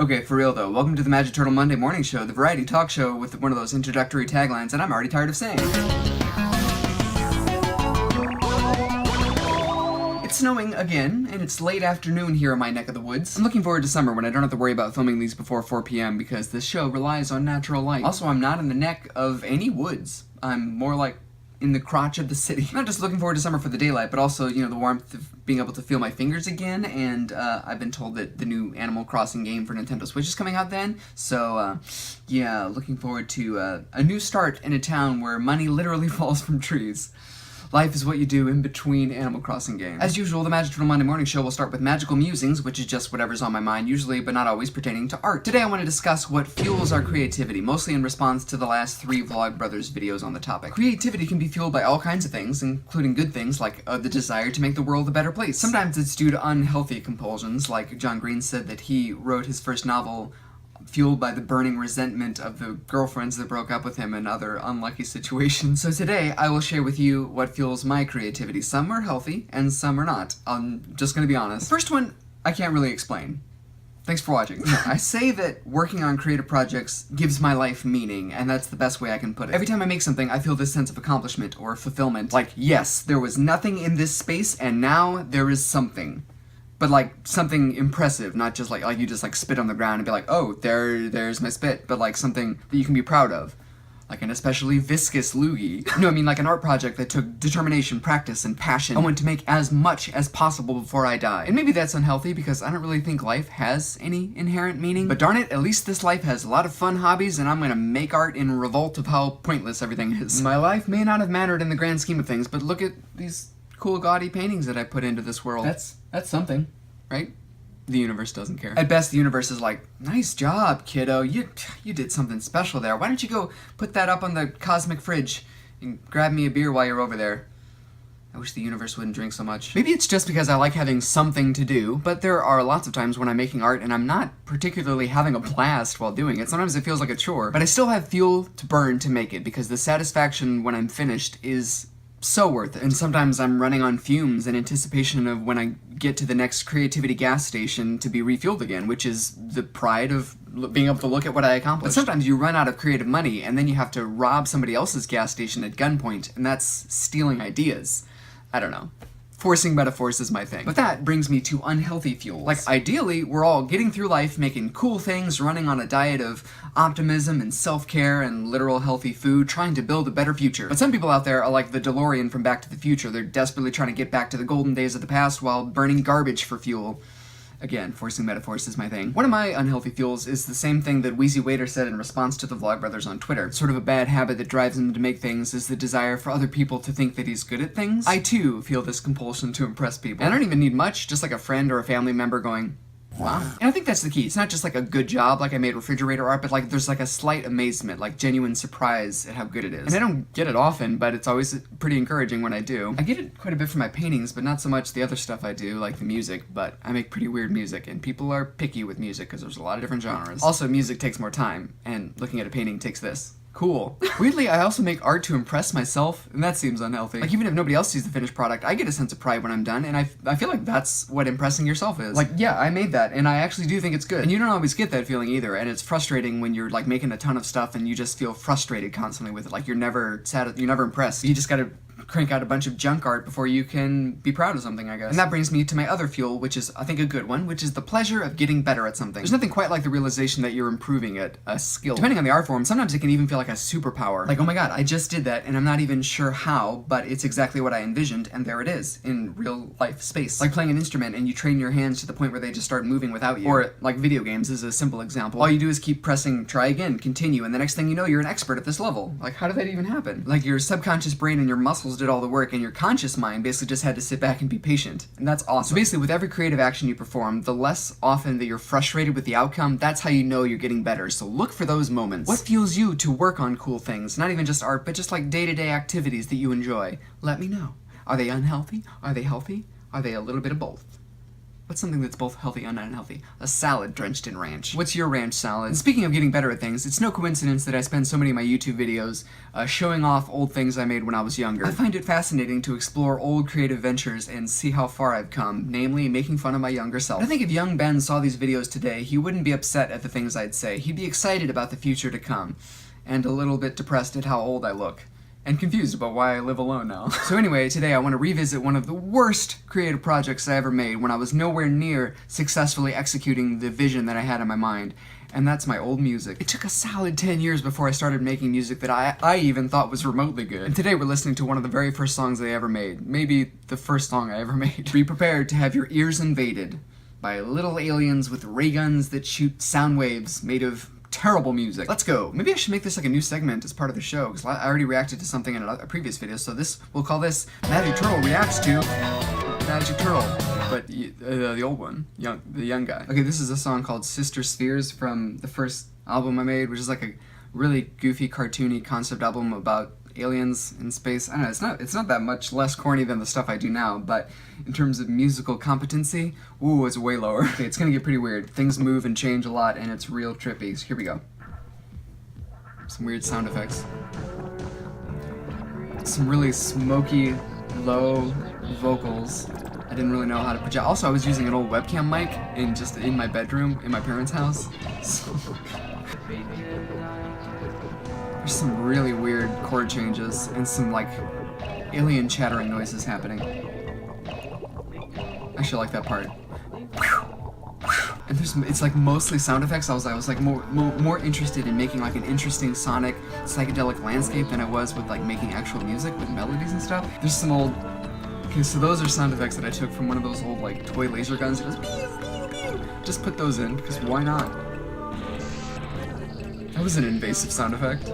Okay, for real though, welcome to the Magic Turtle Monday Morning Show, the variety talk show with one of those introductory taglines that I'm already tired of saying. It's snowing again, and it's late afternoon here in my neck of the woods. I'm looking forward to summer when I don't have to worry about filming these before 4 p.m. because this show relies on natural light. Also, I'm not in the neck of any woods. I'm more like in the crotch of the city. I'm not just looking forward to summer for the daylight, but also, the warmth of being able to feel my fingers again, and I've been told that the new Animal Crossing game for Nintendo Switch is coming out then, so, yeah, looking forward to a new start in a town where money literally falls from trees. Life is what you do in between Animal Crossing games. As usual, the Magic Turtle Monday Morning Show will start with magical musings, which is just whatever's on my mind, usually, but not always, pertaining to art. Today I want to discuss what fuels our creativity, mostly in response to the last 3 Vlogbrothers videos on the topic. Creativity can be fueled by all kinds of things, including good things like the desire to make the world a better place. Sometimes it's due to unhealthy compulsions, like John Green said that he wrote his first novel fueled by the burning resentment of the girlfriends that broke up with him and other unlucky situations. So today, I will share with you what fuels my creativity. Some are healthy, and some are not. I'm just gonna be honest. First one, I can't really explain. Thanks for watching. I say that working on creative projects gives my life meaning, and that's the best way I can put it. Every time I make something, I feel this sense of accomplishment or fulfillment. Like, yes, there was nothing in this space, and now there is something. But like something impressive, not just like you just like spit on the ground and be like, oh, there's my spit, but like something that you can be proud of. Like an especially viscous loogie. No, I mean like an art project that took determination, practice, and passion. I want to make as much as possible before I die. And maybe that's unhealthy because I don't really think life has any inherent meaning. But darn it, at least this life has a lot of fun hobbies, and I'm gonna make art in revolt of how pointless everything is. My life may not have mattered in the grand scheme of things, but look at these cool gaudy paintings that I put into this world. That's something, right? The universe doesn't care. At best, the universe is like, nice job, kiddo. You did something special there. Why don't you go put that up on the cosmic fridge and grab me a beer while you're over there? I wish the universe wouldn't drink so much. Maybe it's just because I like having something to do, but there are lots of times when I'm making art and I'm not particularly having a blast while doing it. Sometimes it feels like a chore, but I still have fuel to burn to make it because the satisfaction when I'm finished is so worth it. And sometimes I'm running on fumes in anticipation of when I get to the next creativity gas station to be refueled again, which is the pride of being able to look at what I accomplished. But sometimes you run out of creative money and then you have to rob somebody else's gas station at gunpoint, and that's stealing ideas. I don't know. Forcing metaphors is my thing. But that brings me to unhealthy fuels. Like, ideally, we're all getting through life, making cool things, running on a diet of optimism and self-care and literal healthy food, trying to build a better future. But some people out there are like the DeLorean from Back to the Future. They're desperately trying to get back to the golden days of the past while burning garbage for fuel. Again, forcing metaphors is my thing. One of my unhealthy fuels is the same thing that Wheezy Waiter said in response to the Vlogbrothers on Twitter. Sort of a bad habit that drives him to make things is the desire for other people to think that he's good at things. I too feel this compulsion to impress people. And I don't even need much, just like a friend or a family member going, wow. And I think that's the key. It's not just like a good job, like I made refrigerator art, but like there's like a slight amazement, like genuine surprise at how good it is. And I don't get it often, but it's always pretty encouraging when I do. I get it quite a bit from my paintings, but not so much the other stuff I do, like the music, but I make pretty weird music, and people are picky with music because there's a lot of different genres. Also, music takes more time, and looking at a painting takes this. Cool. Weirdly, I also make art to impress myself, and that seems unhealthy. Like, even if nobody else sees the finished product, I get a sense of pride when I'm done, and I feel like that's what impressing yourself is. Like, yeah, I made that, and I actually do think it's good. And you don't always get that feeling either, and it's frustrating when you're, like, making a ton of stuff and you just feel frustrated constantly with it. Like, you're never impressed. You just gotta crank out a bunch of junk art before you can be proud of something, I guess. And that brings me to my other fuel, which is, I think, a good one, which is the pleasure of getting better at something. There's nothing quite like the realization that you're improving at a skill. Depending on the art form, sometimes it can even feel like a superpower. Like, oh my god, I just did that, and I'm not even sure how, but it's exactly what I envisioned, and there it is, in real life space. Like playing an instrument, and you train your hands to the point where they just start moving without you. Or, like video games is a simple example. All you do is keep pressing try again, continue, and the next thing you know, you're an expert at this level. Like, how did that even happen? Like, your subconscious brain and your muscles did all the work, and your conscious mind basically just had to sit back and be patient. And that's awesome. So basically, with every creative action you perform, the less often that you're frustrated with the outcome, that's how you know you're getting better. So look for those moments. What fuels you to work on cool things? Not even just art, but just like day-to-day activities that you enjoy. Let me know. Are they unhealthy? Are they healthy? Are they a little bit of both? What's something that's both healthy and unhealthy? A salad drenched in ranch. What's your ranch salad? And speaking of getting better at things, it's no coincidence that I spend so many of my YouTube videos showing off old things I made when I was younger. I find it fascinating to explore old creative ventures and see how far I've come, namely making fun of my younger self. I think if young Ben saw these videos today, he wouldn't be upset at the things I'd say. He'd be excited about the future to come, and a little bit depressed at how old I look. And confused about why I live alone now. So anyway, today I want to revisit one of the worst creative projects I ever made when I was nowhere near successfully executing the vision that I had in my mind, and that's my old music. It took a solid 10 years before I started making music that I even thought was remotely good. And today we're listening to one of the very first songs I ever made. Maybe the first song I ever made. Be prepared to have your ears invaded by little aliens with ray guns that shoot sound waves made of terrible music. Let's go. Maybe I should make this like a new segment as part of the show, because I already reacted to something in a previous video, so we'll call this Magic Turtle Reacts to Magic Turtle, but the old one, the young guy. Okay, this is a song called Sister Spheres from the first album I made, which is like a really goofy, cartoony concept album about aliens in space. I don't know, it's not that much less corny than the stuff I do now, but in terms of musical competency, ooh, it's way lower. Okay, it's gonna get pretty weird. Things move and change a lot, and it's real trippy. So here we go. Some weird sound effects. Some really smoky, low vocals. I didn't really know how to project. Also, I was using an old webcam mic in my bedroom in my parents' house. So there's some really weird chord changes and some like alien chattering noises happening. I actually like that part. And it's like mostly sound effects. I was like more interested in making like an interesting sonic psychedelic landscape than I was with like making actual music with melodies and stuff. There's some old. Okay, so those are sound effects that I took from one of those old like toy laser guns. It goes pew, pew, pew. Just put those in because why not? That was an invasive sound effect.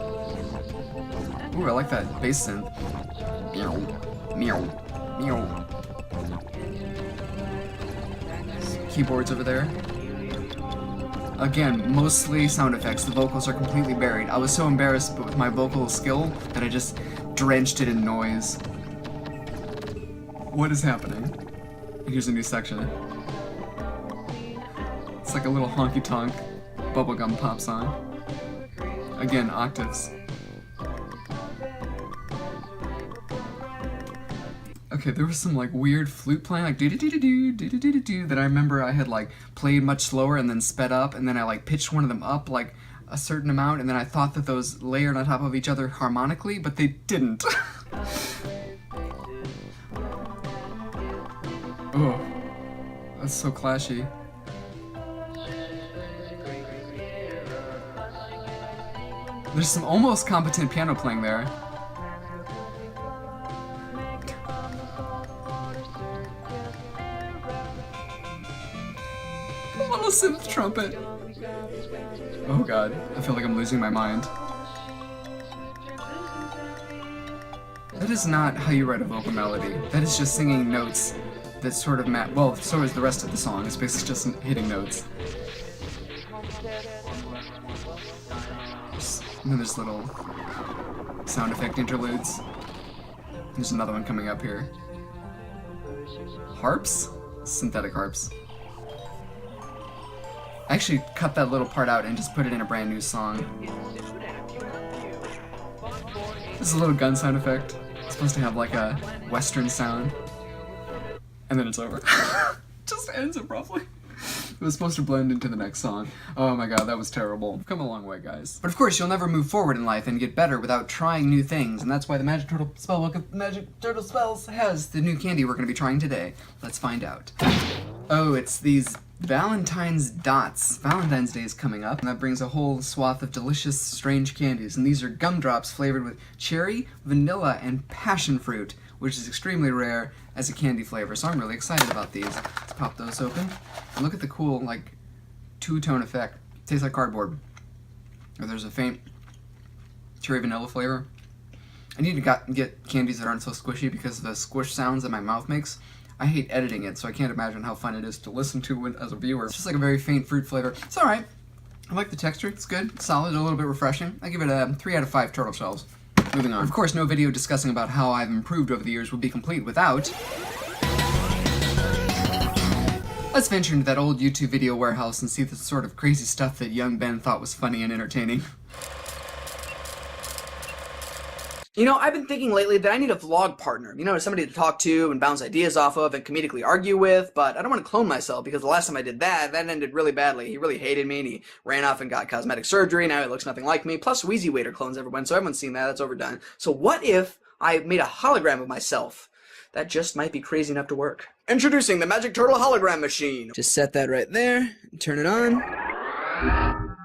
Ooh, I like that bass synth. Meow, meow, meow. Keyboards over there. Again, mostly sound effects. The vocals are completely buried. I was so embarrassed with my vocal skill that I just drenched it in noise. What is happening? Here's a new section. It's like a little honky-tonk bubblegum pop song. Again, octaves. Okay, there was some like weird flute playing, like do-do-do-do-do, that I remember I had like played much slower and then sped up, and then I like pitched one of them up like a certain amount, and then I thought that those layered on top of each other harmonically, but they didn't. Oh, that's so clashy. There's some almost competent piano playing there. A little synth trumpet. Oh god, I feel like I'm losing my mind. That is not how you write a vocal melody. That is just singing notes that sort of match. Well, so is the rest of the song. It's basically just hitting notes. And then there's little sound effect interludes. There's another one coming up here. Harps? Synthetic harps. I actually cut that little part out and just put it in a brand new song. This is a little gun sound effect. It's supposed to have like a western sound. And then it's over. Just ends abruptly. It was supposed to blend into the next song. Oh my god, that was terrible. We've come a long way, guys. But of course, you'll never move forward in life and get better without trying new things, and that's why the Magic Turtle Spellbook of Magic Turtle Spells has the new candy we're going to be trying today. Let's find out. Oh, it's these Valentine's dots. Valentine's Day is coming up, and that brings a whole swath of delicious, strange candies, and these are gumdrops flavored with cherry, vanilla, and passion fruit, which is extremely rare as a candy flavor, so I'm really excited about these. Let's pop those open. And look at the cool, like, two-tone effect. Tastes like cardboard. Or there's a faint cherry vanilla flavor. I need to get candies that aren't so squishy because of the squish sounds that my mouth makes. I hate editing it, so I can't imagine how fun it is to listen to it as a viewer. It's just like a very faint fruit flavor. It's alright. I like the texture. It's good. It's solid. A little bit refreshing. I give it a 3 out of 5 turtle shells. Moving on. Of course, no video discussing about how I've improved over the years would be complete without a Let's venture into that old YouTube video warehouse and see the sort of crazy stuff that young Ben thought was funny and entertaining. You know, I've been thinking lately that I need a vlog partner. You know, somebody to talk to and bounce ideas off of and comedically argue with, but I don't want to clone myself because the last time I did that ended really badly. He really hated me and he ran off and got cosmetic surgery. Now he looks nothing like me. Plus, Wheezy Waiter clones everyone, so everyone's seen that. That's overdone. So what if I made a hologram of myself? That just might be crazy enough to work. Introducing the Magic Turtle Hologram Machine. Just set that right there, turn it on.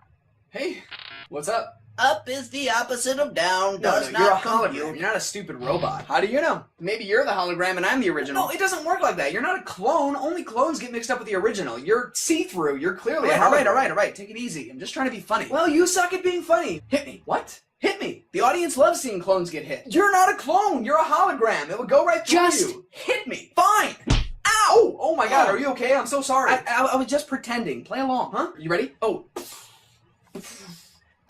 Hey, what's up? Up is the opposite of down. No, Does you're a not hologram. compute. You're not a stupid robot. How do you know? Maybe you're the hologram and I'm the original. No, it doesn't work like that. You're not a clone. Only clones get mixed up with the original. You're see-through. You're clearly a hologram. All right. Take it easy. I'm just trying to be funny. Well, you suck at being funny. Hit me. What? Hit me. The audience loves seeing clones get hit. You're not a clone. You're a hologram. It will go right through you. Just hit me. Fine. Ow! Oh my God. Are you okay? I'm so sorry. I was just pretending. Play along, huh? You ready? Oh.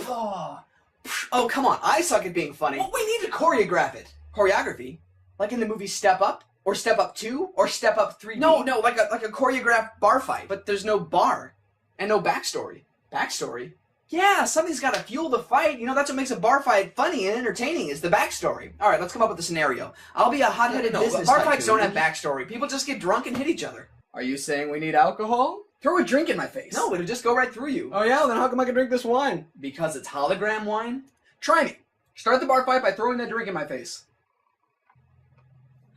Oh, come on. I suck at being funny. Well, we need to choreograph it. Choreography? Like in the movie Step Up? Or Step Up 2? Or Step Up 3D? No, like a choreographed bar fight. But there's no bar. And no backstory. Backstory? Yeah, something's got to fuel the fight. You know, that's what makes a bar fight funny and entertaining is the backstory. All right, let's come up with a scenario. I'll be a hot-headed business bar fights don't have backstory. People just get drunk and hit each other. Are you saying we need alcohol? Throw a drink in my face. No, it'll just go right through you. Oh yeah? Then how come I can drink this wine? Because it's hologram wine? Try me. Start the bar fight by throwing that drink in my face.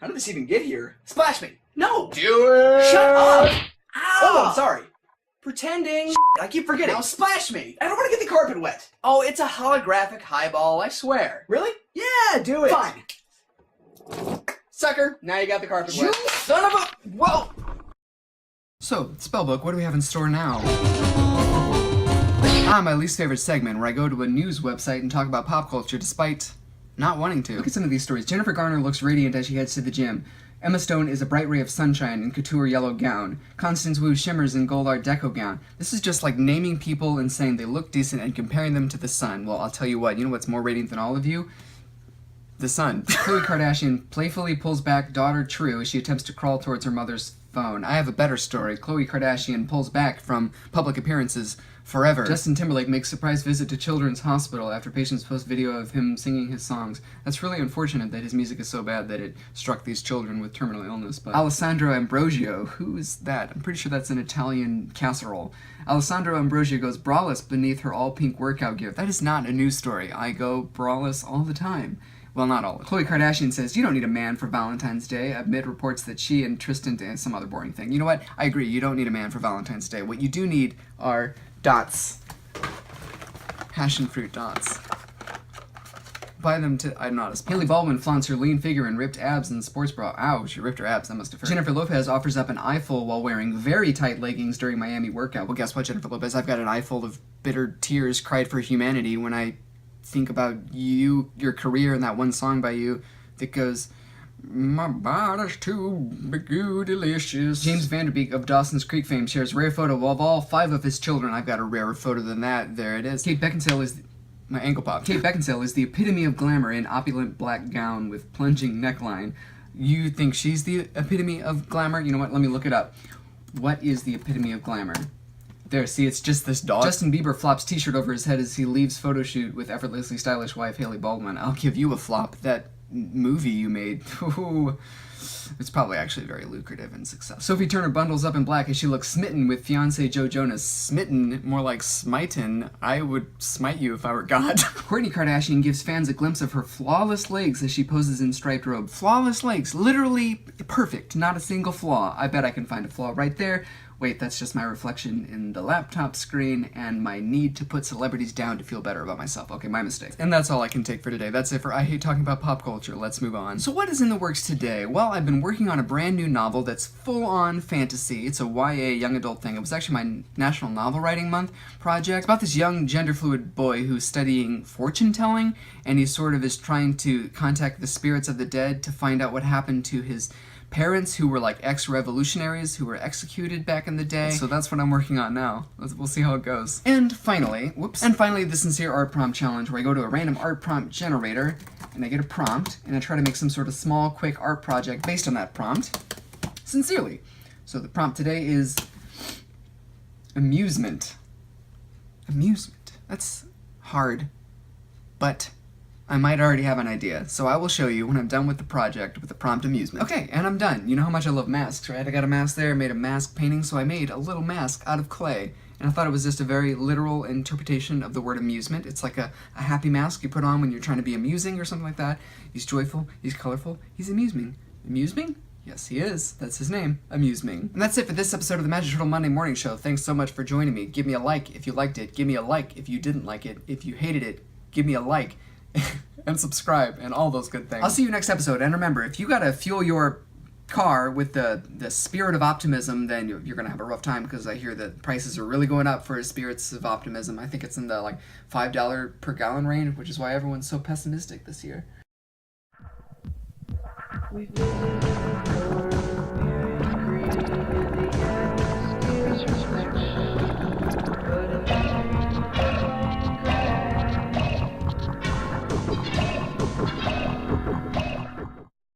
How did this even get here? Splash me. No. Do it. Shut up. Ow. Oh, I'm sorry. Pretending. I keep forgetting. Now splash me. I don't want to get the carpet wet. Oh, it's a holographic highball, I swear. Really? Yeah, do it. Fine. Sucker, now you got the carpet wet. You son of a... Whoa. So, Spellbook, what do we have in store now? My least favorite segment, where I go to a news website and talk about pop culture despite not wanting to. Look at some of these stories. Jennifer Garner looks radiant as she heads to the gym. Emma Stone is a bright ray of sunshine in couture yellow gown. Constance Wu shimmers in gold art deco gown. This is just like naming people and saying they look decent and comparing them to the sun. Well, I'll tell you what, you know what's more radiant than all of you? The sun. Khloe Kardashian playfully pulls back daughter True as she attempts to crawl towards her mother's phone. I have a better story. Khloe Kardashian pulls back from public appearances forever. Justin Timberlake makes surprise visit to Children's Hospital after patients post video of him singing his songs. That's really unfortunate that his music is so bad that it struck these children with terminal illness. But Alessandro Ambrosio, who is that? I'm pretty sure that's an Italian casserole. Alessandro Ambrosio goes braless beneath her all-pink workout gear. That is not a news story. I go braless all the time. Well, not all. Khloe Kardashian says, you don't need a man for Valentine's Day, amid reports that she and Tristan and some other boring thing. You know what? I agree, you don't need a man for Valentine's Day. What you do need are dots. Passion fruit dots. Buy them to... I'm not a... Hailey Baldwin flaunts her lean figure and ripped abs in the sports bra. Ow, she ripped her abs. That must have hurt. Jennifer Lopez offers up an eyeful while wearing very tight leggings during Miami workout. Well, guess what, Jennifer Lopez? I've got an eyeful of bitter tears cried for humanity when I think about you, your career, and that one song by you that goes, my body's too big, you delicious. James Vanderbeek of Dawson's Creek fame shares rare photo of all 5 of his children. I've got a rarer photo than that. There it is. Kate Beckinsale is... My ankle popped. Kate Beckinsale is the epitome of glamour in opulent black gown with plunging neckline. You think she's the epitome of glamour? You know what? Let me look it up. What is the epitome of glamour? There, see, it's just this dog. Justin Bieber flops t-shirt over his head as he leaves photo shoot with effortlessly stylish wife Hailey Baldwin. I'll give you a flop. That movie you made, ooh, it's probably actually very lucrative and successful. Sophie Turner bundles up in black as she looks smitten with fiancé Joe Jonas. Smitten, more like smiten. I would smite you if I were God. Kourtney Kardashian gives fans a glimpse of her flawless legs as she poses in striped robe. Flawless legs, literally perfect, not a single flaw. I bet I can find a flaw right there. Wait, that's just my reflection in the laptop screen and my need to put celebrities down to feel better about myself. Okay, my mistake. And that's all I can take for today. That's it for I Hate Talking About Pop Culture. Let's move on. So what is in the works today? Well, I've been working on a brand new novel that's full-on fantasy. It's a YA young adult thing. It was actually my National Novel Writing Month project. It's about this young gender-fluid boy who's studying fortune-telling, and he sort of is trying to contact the spirits of the dead to find out what happened to his parents who were like ex-revolutionaries who were executed back in the day. So that's what I'm working on now. We'll see how it goes. And finally, the Sincere Art Prompt Challenge, where I go to a random art prompt generator and I get a prompt and I try to make some sort of small, quick art project based on that prompt, sincerely. So the prompt today is Amusement. Amusement. That's hard. But I might already have an idea, so I will show you when I'm done with the project with the prompt amusement. Okay, and I'm done. You know how much I love masks, right? I got a mask there, I made a mask painting, so I made a little mask out of clay. And I thought it was just a very literal interpretation of the word amusement. It's like a happy mask you put on when you're trying to be amusing or something like that. He's joyful, he's colorful, he's amusing. Amusing? Yes, he is. That's his name. Amusing. And that's it for this episode of the Magic Turtle Monday Morning Show. Thanks so much for joining me. Give me a like if you liked it. Give me a like if you didn't like it. If you hated it, give me a like. And subscribe and all those good things. I'll see you next episode. And remember, if you gotta fuel your car with the spirit of optimism, then you're gonna have a rough time, because I hear that prices are really going up for spirits of optimism. I think it's in the like $5 per gallon range, which is why everyone's so pessimistic this year.